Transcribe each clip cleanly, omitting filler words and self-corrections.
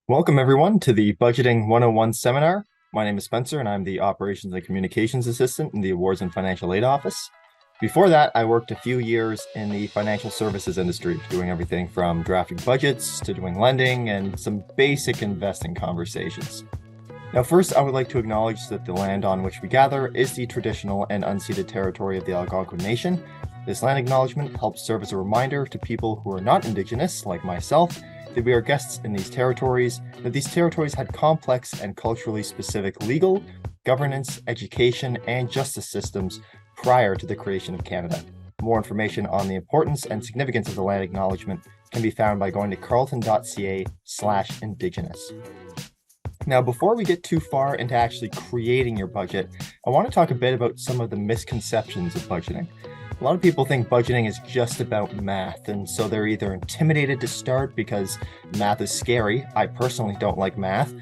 Welcome, everyone, to the Budgeting 101 seminar. My name is Spencer, and I'm the Operations and Communications Assistant in the Awards and Financial Aid Office. Before that, I worked a few years in the financial services industry, doing everything from drafting budgets to doing lending and some basic investing conversations. Now, first, I would like to acknowledge that the land on which we gather is the traditional and unceded territory of the Algonquin Nation. This land acknowledgement helps serve as a reminder to people who are not Indigenous, like myself, that we are guests in these territories, that these territories had complex and culturally specific legal, governance, education, and justice systems prior to the creation of Canada. More information on the importance and significance of the land acknowledgement can be found by going to carleton.ca/indigenous. Now, before we get too far into actually creating your budget, I want to talk a bit about some of the misconceptions of budgeting. A lot of people think budgeting is just about math, and so they're either intimidated to start because math is scary. I personally don't like math,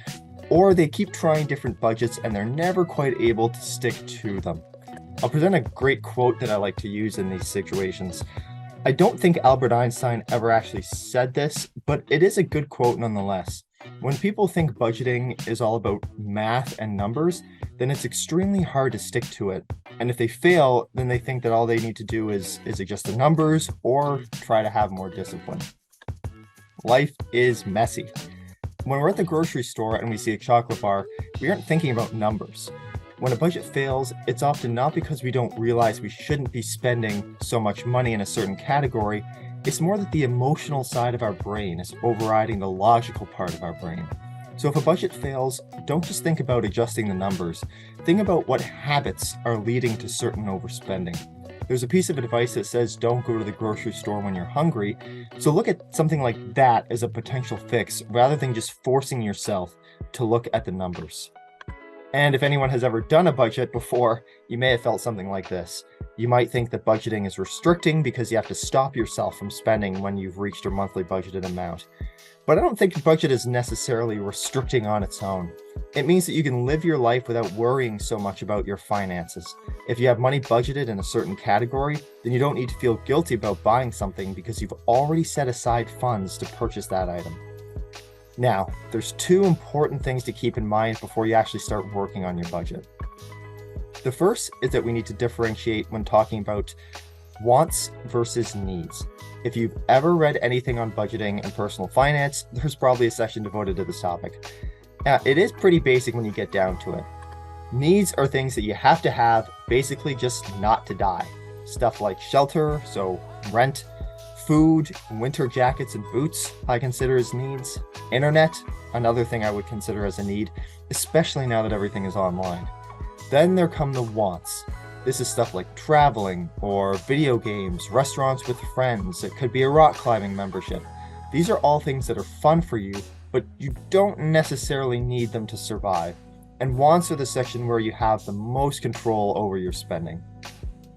or they keep trying different budgets and they're never quite able to stick to them. I'll present a great quote that I like to use in these situations. I don't think Albert Einstein ever actually said this, but it is a good quote nonetheless. When people think budgeting is all about math and numbers, then it's extremely hard to stick to it. And if they fail, then they think that all they need to do is adjust the numbers or try to have more discipline. Life is messy. When we're at the grocery store and we see a chocolate bar, we aren't thinking about numbers. When a budget fails, it's often not because we don't realize we shouldn't be spending so much money in a certain category. It's more that the emotional side of our brain is overriding the logical part of our brain. So if a budget fails, don't just think about adjusting the numbers. Think about what habits are leading to certain overspending. There's a piece of advice that says don't go to the grocery store when you're hungry. So look at something like that as a potential fix rather than just forcing yourself to look at the numbers. And if anyone has ever done a budget before, you may have felt something like this. You might think that budgeting is restricting because you have to stop yourself from spending when you've reached your monthly budgeted amount. But I don't think a budget is necessarily restricting on its own. It means that you can live your life without worrying so much about your finances. If you have money budgeted in a certain category, then you don't need to feel guilty about buying something because you've already set aside funds to purchase that item. Now, there's two important things to keep in mind before you actually start working on your budget. The first is that we need to differentiate when talking about wants versus needs. If you've ever read anything on budgeting and personal finance, there's probably a section devoted to this topic. It is pretty basic when you get down to it. Needs are things that you have to have, basically just not to die. Stuff like shelter, so rent, food, winter jackets and boots, I consider as needs. Internet, another thing I would consider as a need, especially now that everything is online. Then there come the wants. This is stuff like traveling or video games, restaurants with friends. It could be a rock climbing membership. These are all things that are fun for you, but you don't necessarily need them to survive. And wants are the section where you have the most control over your spending.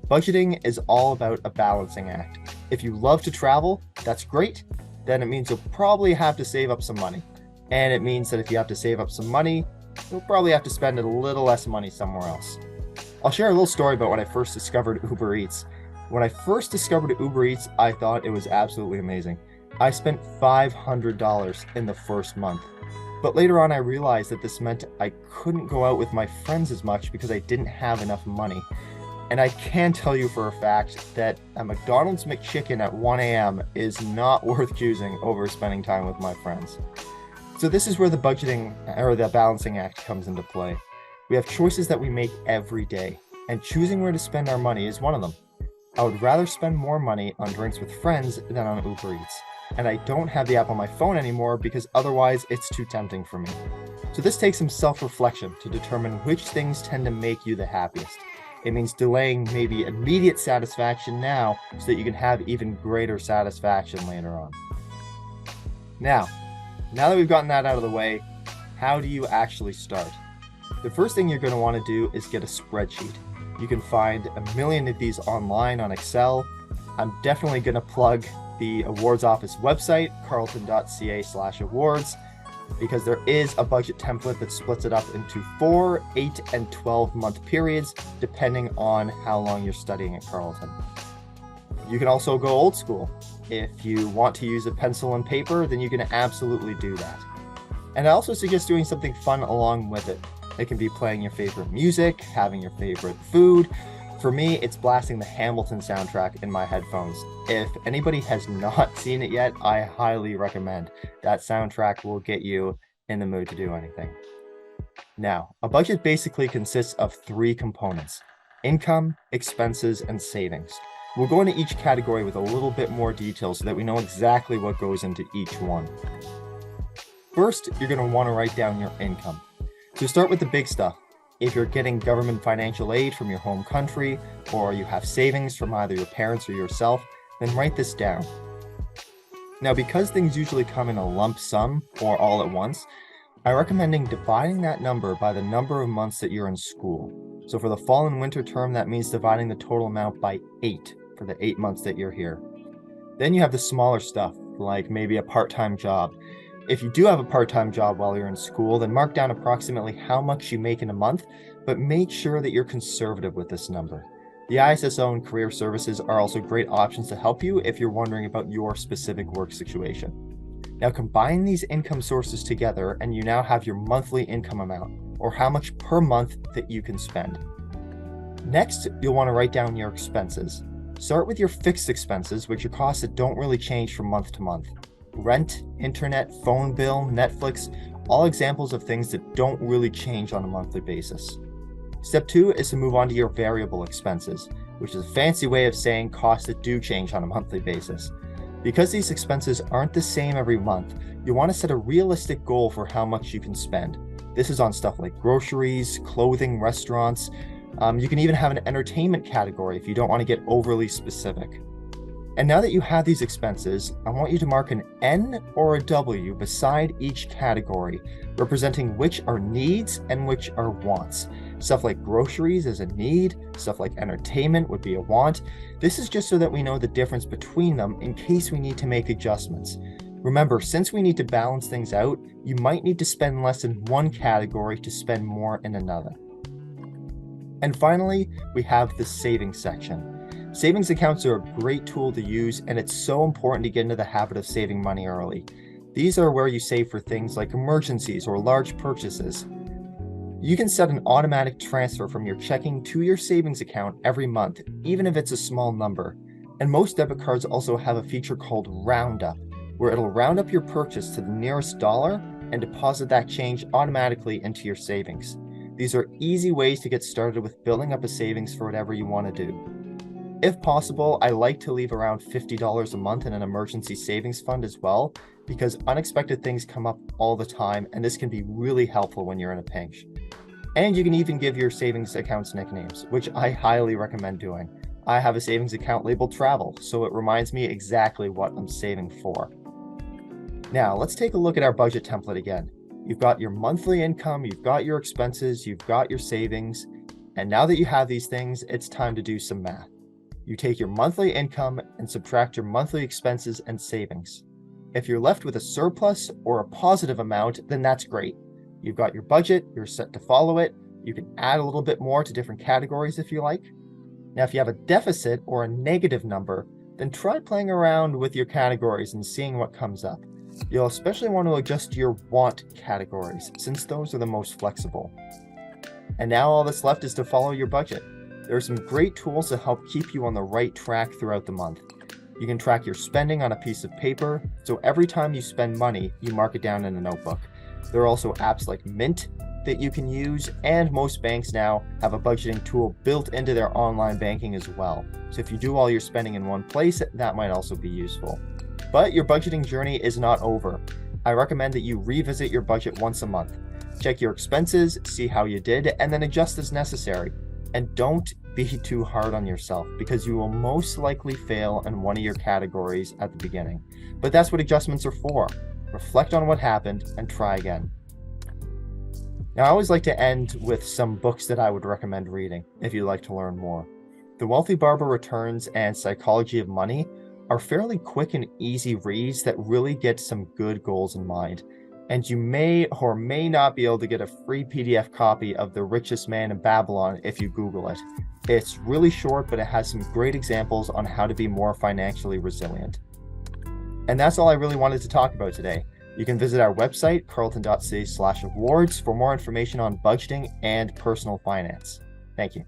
Budgeting is all about a balancing act. If you love to travel, that's great. Then it means you'll probably have to save up some money. And it means that if you have to save up some money, you'll probably have to spend a little less money somewhere else. I'll share a little story about when I first discovered Uber Eats. When I first discovered Uber Eats, I thought it was absolutely amazing. I spent $500 in the first month. But later on, I realized that this meant I couldn't go out with my friends as much because I didn't have enough money. And I can tell you for a fact that a McDonald's McChicken at 1 a.m. is not worth choosing over spending time with my friends. So this is where the budgeting or the balancing act comes into play. We have choices that we make every day, and choosing where to spend our money is one of them. I would rather spend more money on drinks with friends than on Uber Eats. And I don't have the app on my phone anymore because otherwise it's too tempting for me. So this takes some self-reflection to determine which things tend to make you the happiest. It means delaying maybe immediate satisfaction now so that you can have even greater satisfaction later on. Now that we've gotten that out of the way, how do you actually start? The first thing you're going to want to do is get a spreadsheet. You can find a million of these online on Excel. I'm definitely going to plug the awards office website, carleton.ca/awards, because there is a budget template that splits it up into 4, 8, and 12-month periods, depending on how long you're studying at Carleton. You can also go old school. If you want to use a pencil and paper, then you can absolutely do that. And I also suggest doing something fun along with it. It can be playing your favorite music, having your favorite food. For me, it's blasting the Hamilton soundtrack in my headphones. If anybody has not seen it yet, I highly recommend. That soundtrack will get you in the mood to do anything. Now, a budget basically consists of three components: income, expenses, and savings. We'll go into each category with a little bit more detail so that we know exactly what goes into each one. First, you're going to want to write down your income. So start with the big stuff. If you're getting government financial aid from your home country, or you have savings from either your parents or yourself, then write this down. Now, because things usually come in a lump sum or all at once, I'm recommending dividing that number by the number of months that you're in school. So for the fall and winter term, that means dividing the total amount by 8 for the 8 months that you're here. Then you have the smaller stuff, like maybe a part-time job. If you do have a part-time job while you're in school, then mark down approximately how much you make in a month, but make sure that you're conservative with this number. The ISSO and career services are also great options to help you if you're wondering about your specific work situation. Now combine these income sources together and you now have your monthly income amount, or how much per month that you can spend. Next, you'll want to write down your expenses. Start with your fixed expenses, which are costs that don't really change from month to month. Rent, internet, phone bill, Netflix, all examples of things that don't really change on a monthly basis. Step 2 is to move on to your variable expenses, which is a fancy way of saying costs that do change on a monthly basis. Because these expenses aren't the same every month, you want to set a realistic goal for how much you can spend. This is on stuff like groceries, clothing, restaurants. You can even have an entertainment category if you don't want to get overly specific. And now that you have these expenses, I want you to mark an N or a W beside each category, representing which are needs and which are wants. Stuff like groceries is a need, stuff like entertainment would be a want. This is just so that we know the difference between them in case we need to make adjustments. Remember, since we need to balance things out, you might need to spend less in one category to spend more in another. And finally, we have the savings section. Savings accounts are a great tool to use, and it's so important to get into the habit of saving money early. These are where you save for things like emergencies or large purchases. You can set an automatic transfer from your checking to your savings account every month, even if it's a small number. And most debit cards also have a feature called Roundup, where it'll round up your purchase to the nearest dollar and deposit that change automatically into your savings. These are easy ways to get started with building up a savings for whatever you want to do. If possible, I like to leave around $50 a month in an emergency savings fund as well, because unexpected things come up all the time, and this can be really helpful when you're in a pinch. And you can even give your savings accounts nicknames, which I highly recommend doing. I have a savings account labeled Travel, so it reminds me exactly what I'm saving for. Now, let's take a look at our budget template again. You've got your monthly income, you've got your expenses, you've got your savings, and now that you have these things, it's time to do some math. You take your monthly income and subtract your monthly expenses and savings. If you're left with a surplus or a positive amount, then that's great. You've got your budget, you're set to follow it. You can add a little bit more to different categories if you like. Now, if you have a deficit or a negative number, then try playing around with your categories and seeing what comes up. You'll especially want to adjust your want categories, since those are the most flexible. And now all that's left is to follow your budget. There are some great tools to help keep you on the right track throughout the month. You can track your spending on a piece of paper, so every time you spend money, you mark it down in a notebook. There are also apps like Mint that you can use, and most banks now have a budgeting tool built into their online banking as well. So if you do all your spending in one place, that might also be useful. But your budgeting journey is not over. I recommend that you revisit your budget once a month. Check your expenses, see how you did, and then adjust as necessary. And don't be too hard on yourself, because you will most likely fail in one of your categories at the beginning. But that's what adjustments are for. Reflect on what happened and try again. Now, I always like to end with some books that I would recommend reading if you'd like to learn more. The Wealthy Barber Returns and Psychology of Money are fairly quick and easy reads that really get some good goals in mind. And you may or may not be able to get a free PDF copy of The Richest Man in Babylon if you Google it. It's really short, but it has some great examples on how to be more financially resilient. And that's all I really wanted to talk about today. You can visit our website, carleton.ca/awards, for more information on budgeting and personal finance. Thank you.